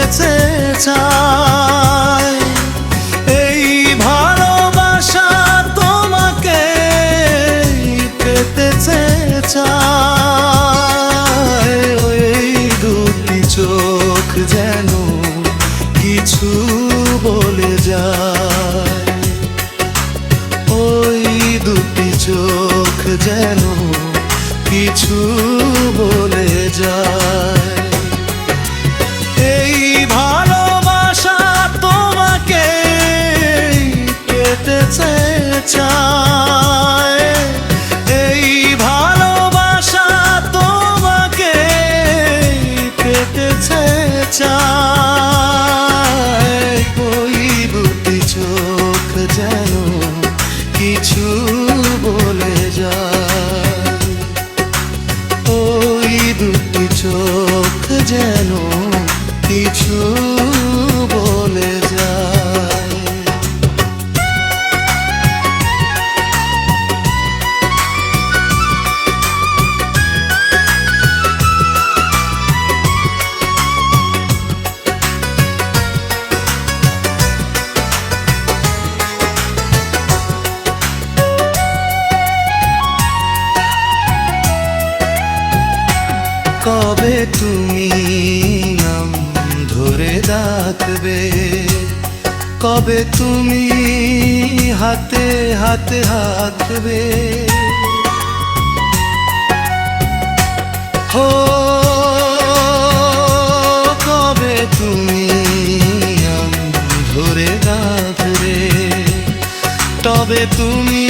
পেতেছে চায়। এই ভালোবাসা তোমাকে পেতেছে চায়। ওই দুটি চোখ যেন কিছু বলে যায়। ওই দুটি চোখ যেন কিছু বলে যায়। এই ভালোবাসা তোমাকে পেতেছে চায়। এই ভালোবাসা তোমাকে পেতেছে চায়। ওই দুটি চোখ যেন কিছু বলে যায়। ওই দুটি চোখ যেন কিছু বলে যায়। কবে তুমি নাম ধরে ডাকবে, কবে তুমি হাতে হাতে হাঁটবে। হো কবে তুমি নাম ধরে ডাকবে, তবে তুমি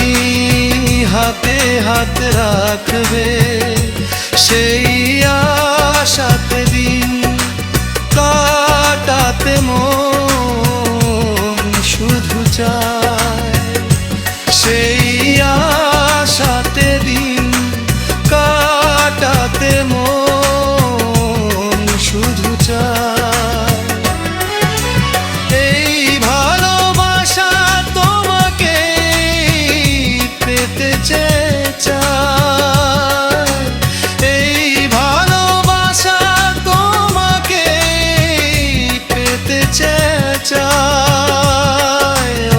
হাতে হাতে রাখবে। সেই আশাতে দিন কাটাতে মন শুধু চায়। সেই আশাতে দিন কাটাতে মন শুধু চায়। এই ভালোবাসা তোমাকে পেতে চায়।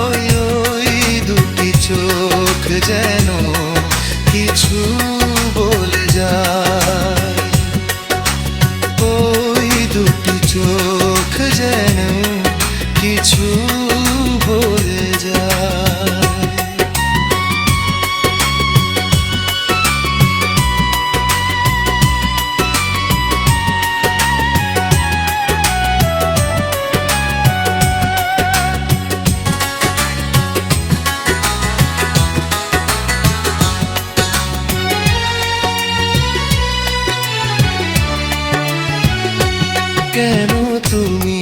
ওই ওই দুটি চোখ যেন কিছু বলে যায়। ওই দুটি চোখ যেন কিছু বলে যায়। কেন তুমি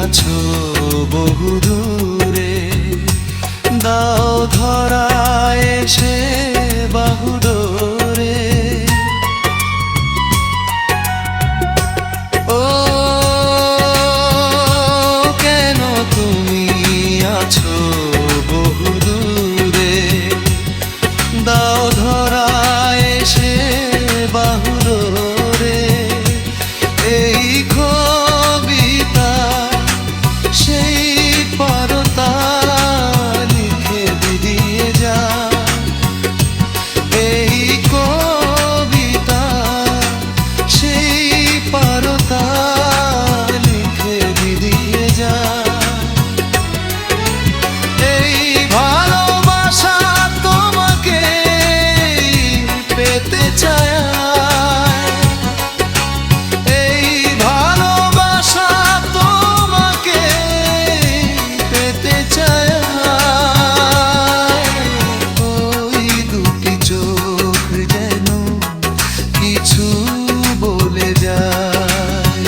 আছো বহু দূরে, দাও ধরা এসে বাহু ডোরে। ও কেন তুমি আছো বহু দূরে, দাও ধরা এসে বাহু ডোরে। এই কবিতা সেই পরতা লিখে দিয়ে যা। এই কবিতা সেই পরতা লিখে দিয়ে যা। এই ভালোবাসা তোমাকে পেতে চায়। কিছু বলে যায়।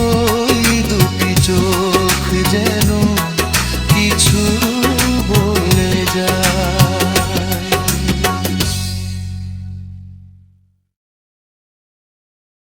ওই দুটি চোখ যেন